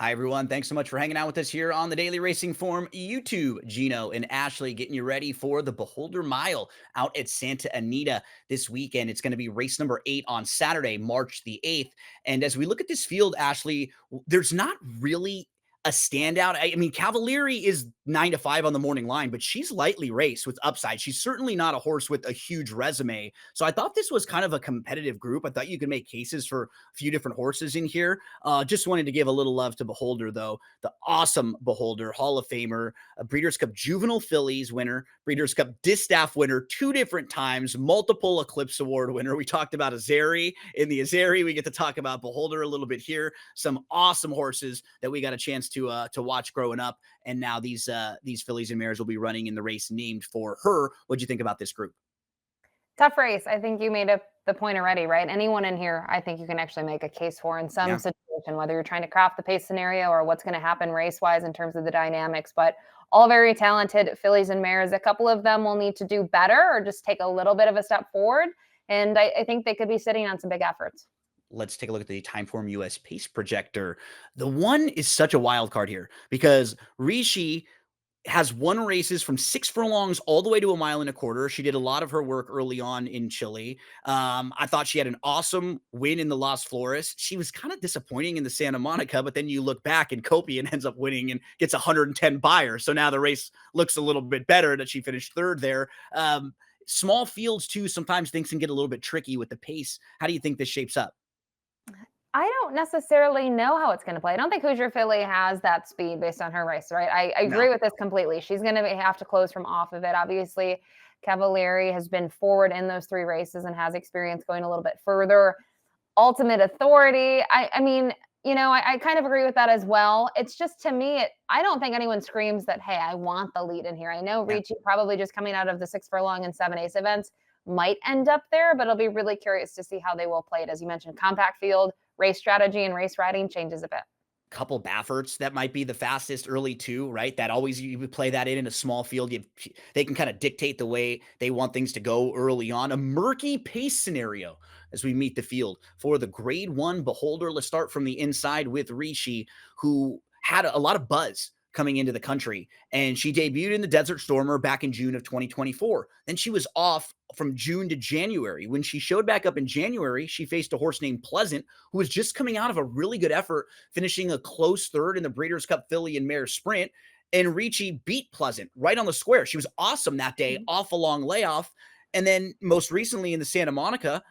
Hi, everyone. Thanks so much for hanging out with us here on the Daily Racing Form YouTube. Gino and Ashley getting you ready for the Beholder Mile out at Santa Anita this weekend. It's going to be race number 8 on Saturday, March the 8th. And as we look at this field, Ashley, there's not really a standout. I mean, Cavalieri is 9 to 5 on the morning line, but she's lightly raced with upside. She's certainly not a horse with a huge resume. So I thought this was kind of a competitive group. I thought you could make cases for a few different horses in here. Just wanted to give a little love to Beholder, though. The awesome Beholder, Hall of Famer, a Breeders' Cup Juvenile Fillies winner, Breeders' Cup Distaff winner 2 different times, multiple Eclipse Award winner. We talked about Azeri in the Azeri. We get to talk about Beholder a little bit here. Some awesome horses that we got a chance to watch growing up, and now these fillies and mares will be running in the race named for her. What'd you think about this group? Tough race. I think you made up the point already, right? Anyone in here, I think you can actually make a case for in some Yeah. situation, whether you're trying to craft the pace scenario or what's going to happen race wise in terms of the dynamics. But all very talented fillies and mares. A couple of them will need to do better or just take a little bit of a step forward. And I think they could be sitting on some big efforts. Let's take a look at the Timeform US pace projector. The one is such a wild card here because Richi has won races from 6 furlongs all the way to a mile and a quarter. She did a lot of her work early on in Chile. I thought she had an awesome win in the Las Flores. She was kind of disappointing in the Santa Monica, but then you look back and Copian ends up winning and gets 110 buyers. So now the race looks a little bit better that she finished third there. Small fields too, sometimes things can get a little bit tricky with the pace. How do you think this shapes up? I don't necessarily know how it's going to play. I don't think Hoosier Philly has that speed based on her race, right? I No. agree with this completely. She's going to have to close from off of it. Obviously, Cavalieri has been forward in those 3 races and has experience going a little bit further. Ultimate authority. I mean, I kind of agree with that as well. It's just to me, I don't think anyone screams that, hey, I want the lead in here. I know Yeah. Richi probably just coming out of the 6 furlong and 7 ace events might end up there, but it'll be really curious to see how they will play it. As you mentioned, compact field, race strategy and race riding changes a bit. Couple Bafferts that might be the fastest early too, right? That always you would play that in a small field. They can kind of dictate the way they want things to go early on. A murky pace scenario as we meet the field for the Grade 1 Beholder. Let's start from the inside with Rishi, who had a lot of buzz coming into the country, and she debuted in the Desert Stormer back in June of 2024. Then she was off from June to January. When she showed back up in January, she faced a horse named Pleasant, who was just coming out of a really good effort, finishing a close third in the Breeders' Cup Filly and Mare Sprint. And Ricci beat Pleasant right on the square. She was awesome that day, off a long layoff. And then most recently in the Santa Monica,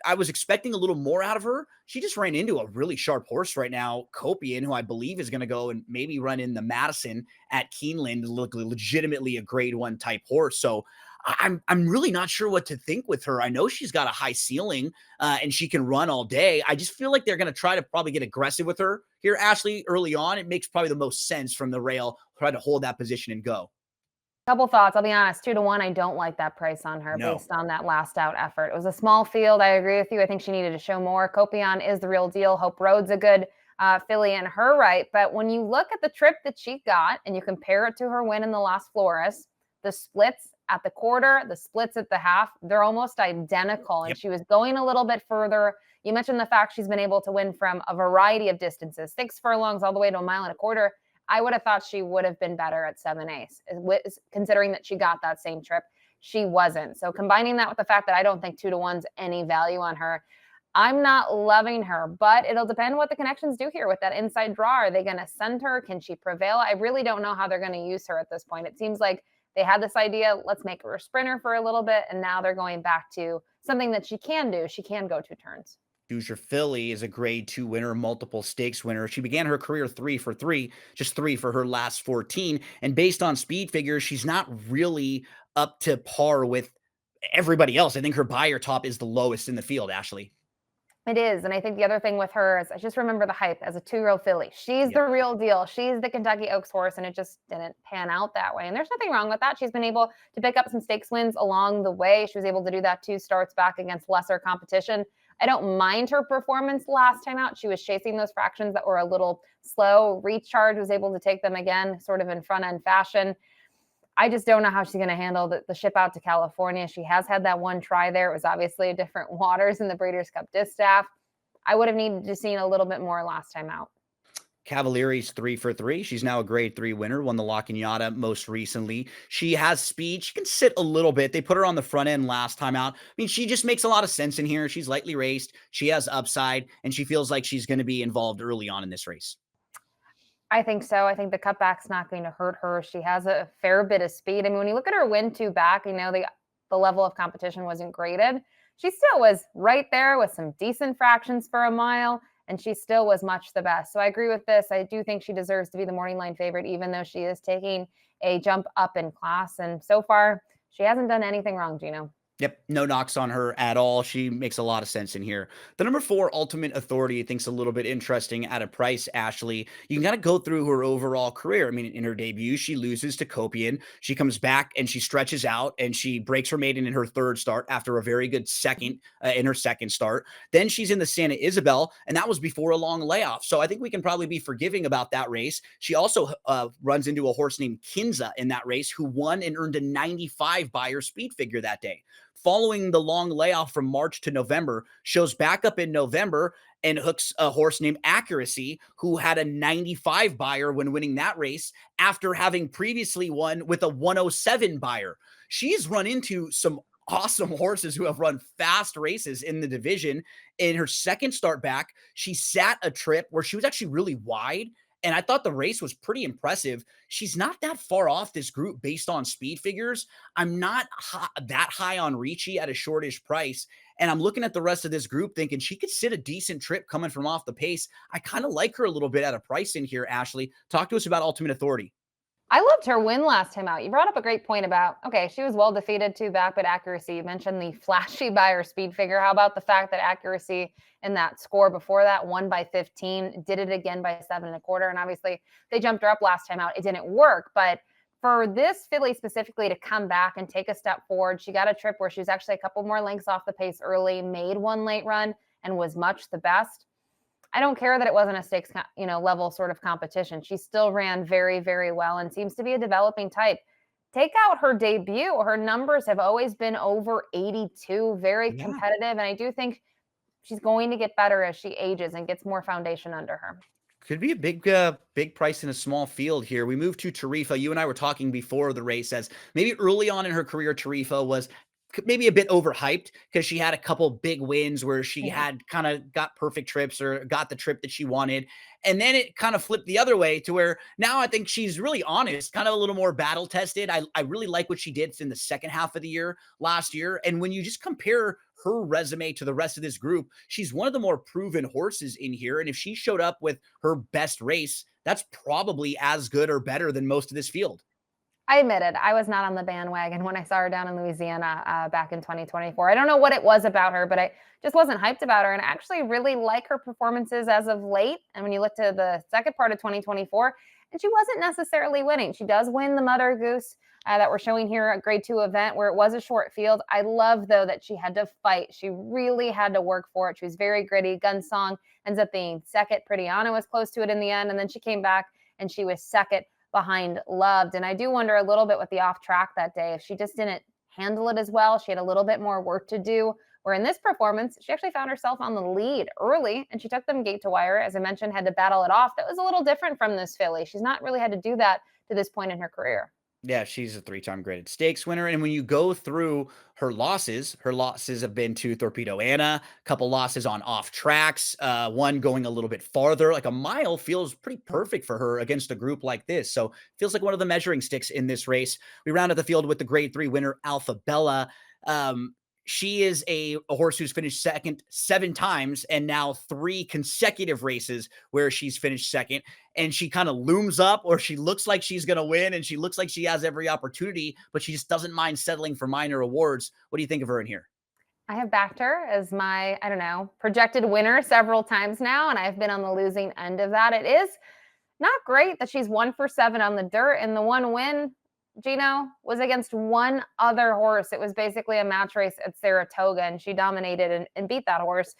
I was expecting a little more out of her. She just ran into a really sharp horse right now, Copian, who I believe is going to go and maybe run in the Madison at Keeneland, look legitimately a Grade 1 type horse. So I'm really not sure what to think with her. I know she's got a high ceiling and she can run all day. I just feel like they're going to try to probably get aggressive with her here, Ashley, early on. It makes probably the most sense from the rail, try to hold that position and go. Couple thoughts. I'll be honest, 2 to 1. I don't like that price on her No. based on that last out effort. It was a small field. I agree with you. I think she needed to show more. Copian is the real deal. Hope Road's a good filly in her right. But when you look at the trip that she got and you compare it to her win in the Las Flores, the splits at the quarter, the splits at the half, they're almost identical. And Yep. she was going a little bit further. You mentioned the fact she's been able to win from a variety of distances, 6 furlongs all the way to a mile and a quarter. I would have thought she would have been better at 7 ace, considering that she got that same trip. She wasn't. So combining that with the fact that I don't think 2 to 1's any value on her, I'm not loving her, but it'll depend what the connections do here with that inside draw. Are they going to send her? Can she prevail? I really don't know how they're going to use her at this point. It seems like they had this idea, let's make her a sprinter for a little bit, and now they're going back to something that she can do. She can go 2 turns. Hoosier Philly is a Grade 2 winner, multiple stakes winner. She began her career 3 for 3, just 3 for her last 14. And based on speed figures, she's not really up to par with everybody else. I think her buyer top is the lowest in the field, Ashley. It is. And I think the other thing with her is I just remember the hype as a 2-year-old filly. She's Yep. the real deal. She's the Kentucky Oaks horse, and it just didn't pan out that way. And there's nothing wrong with that. She's been able to pick up some stakes wins along the way. She was able to do that 2 starts back against lesser competition. I don't mind her performance last time out. She was chasing those fractions that were a little slow. Recharge was able to take them again, sort of in front end fashion. I just don't know how she's going to handle the ship out to California. She has had that one try there. It was obviously a different waters in the Breeders' Cup Distaff. I would have needed to seen a little bit more last time out. Cavalieri's 3 for 3. She's now a grade 3 winner, won the La Cañada most recently. She has speed. She can sit a little bit. They put her on the front end last time out. I mean, she just makes a lot of sense in here. She's lightly raced. She has upside, and she feels like she's going to be involved early on in this race. I think so. I think the cutback's not going to hurt her. She has a fair bit of speed. I mean, when you look at her win two back, the level of competition wasn't graded. She still was right there with some decent fractions for a mile, and she still was much the best. So I agree with this. I do think she deserves to be the morning line favorite, even though she is taking a jump up in class. And so far, she hasn't done anything wrong, Gino. Yep, no knocks on her at all. She makes a lot of sense in here. The number 4 Ultimate Authority I think's a little bit interesting at a price, Ashley. You can kind of go through her overall career. I mean, in her debut, she loses to Copian. She comes back and she stretches out and she breaks her maiden in her third start after a very good second in her second start. Then she's in the Santa Isabel, and that was before a long layoff. So I think we can probably be forgiving about that race. She also runs into a horse named Kinza in that race who won and earned a 95 Beyer speed figure that day. Following the long layoff from March to November, shows back up in November and hooks a horse named Accuracy, who had a 95 Beyer when winning that race after having previously won with a 107 Beyer. She's run into some awesome horses who have run fast races in the division. In her second start back, she sat a trip where she was actually really wide, and I thought the race was pretty impressive. She's not that far off this group based on speed figures. I'm not that high on Richi at a shortish price. And I'm looking at the rest of this group thinking she could sit a decent trip coming from off the pace. I kind of like her a little bit at a price in here, Ashley. Talk to us about Ultimate Authority. I loved her win last time out. You brought up a great point about, okay, she was well defeated two back, but Accuracy. You mentioned the flashy Beyer speed figure. How about the fact that Accuracy in that score before that won by 15, did it again by 7.25. And obviously they jumped her up last time out. It didn't work, but for this filly specifically to come back and take a step forward, she got a trip where she was actually a couple more lengths off the pace early, made one late run, and was much the best. I don't care that it wasn't a stakes, level sort of competition. She still ran very, very well and seems to be a developing type. Take out her debut. Her numbers have always been over 82, very Yeah. competitive. And I do think she's going to get better as she ages and gets more foundation under her. Could be a big price in a small field here. We move to Tarifa. You and I were talking before the race as maybe early on in her career, Tarifa was maybe a bit overhyped because she had a couple big wins where she Yeah. had kind of got perfect trips or got the trip that she wanted. And then it kind of flipped the other way to where now I think she's really honest, kind of a little more battle tested. I really like what she did in the second half of the year last year. And when you just compare her resume to the rest of this group, she's one of the more proven horses in here. And if she showed up with her best race, that's probably as good or better than most of this field. I admit it. I was not on the bandwagon when I saw her down in Louisiana back in 2024. I don't know what it was about her, but I just wasn't hyped about her. And I actually really like her performances as of late. And when you look to the second part of 2024, and she wasn't necessarily winning. She does win the Mother Goose that we're showing here at Grade 2 event where it was a short field. I love, though, that she had to fight. She really had to work for it. She was very gritty. Gunsong ends up being second. Prettyana was close to it in the end. And then she came back and she was second behind Loved. And I do wonder a little bit with the off track that day, if she just didn't handle it as well. She had a little bit more work to do. Where in this performance, she actually found herself on the lead early and she took them gate to wire. As I mentioned, had to battle it off. That was a little different from this filly. She's not really had to do that to this point in her career. Yeah, she's a 3-time graded stakes winner. And when you go through her losses have been to Torpedo Anna, a couple losses on off tracks, one going a little bit farther. Like a mile feels pretty perfect for her against a group like this. So feels like one of the measuring sticks in this race. We rounded the field with the grade 3 winner, Alpha Bella. She is a horse who's finished second 7 times and now 3 consecutive races where she's finished second. And she kind of looms up or she looks like she's going to win and she looks like she has every opportunity, but she just doesn't mind settling for minor awards. What do you think of her in here? I have backed her as my, I don't know, projected winner several times now, and I've been on the losing end of that. It is not great that she's 1 for 7 on the dirt, and the one win, Gino, was against one other horse. It was basically a match race at Saratoga, and she dominated and beat that horse.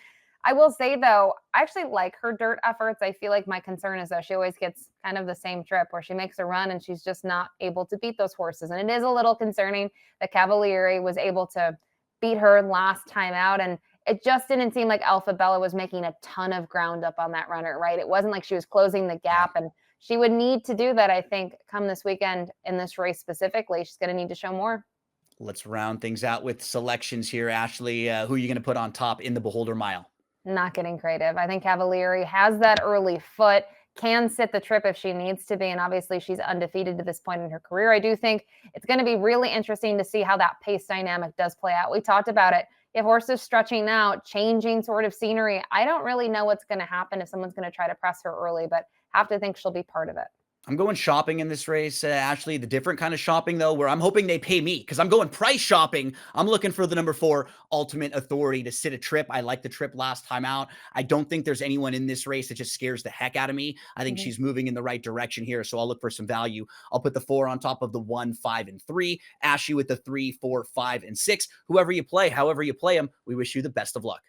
I will say, though, I actually like her dirt efforts. I feel like my concern is, though, she always gets kind of the same trip where she makes a run and she's just not able to beat those horses. And it is a little concerning that Cavalieri was able to beat her last time out. And it just didn't seem like Alpha Bella was making a ton of ground up on that runner, right? It wasn't like she was closing the Yeah. gap, and she would need to do that, I think, come this weekend in this race specifically. She's going to need to show more. Let's round things out with selections here, Ashley. Who are you going to put on top in the Beholder Mile? Not getting creative. I think Cavalieri has that early foot, can sit the trip if she needs to be, and obviously she's undefeated to this point in her career. I do think it's going to be really interesting to see how that pace dynamic does play out. We talked about it. If horses stretching out, changing sort of scenery, I don't really know what's going to happen if someone's going to try to press her early, but have to think she'll be part of it. I'm going shopping in this race, Ashley. The different kind of shopping, though, where I'm hoping they pay me because I'm going price shopping. I'm looking for the number 4 Ultimate Authority to sit a trip. I like the trip last time out. I don't think there's anyone in this race that just scares the heck out of me. I think she's moving in the right direction here, so I'll look for some value. I'll put the 4 on top of the 1, 5, and 3. Ashley with the 3, 4, 5, and 6. Whoever you play, however you play them, we wish you the best of luck.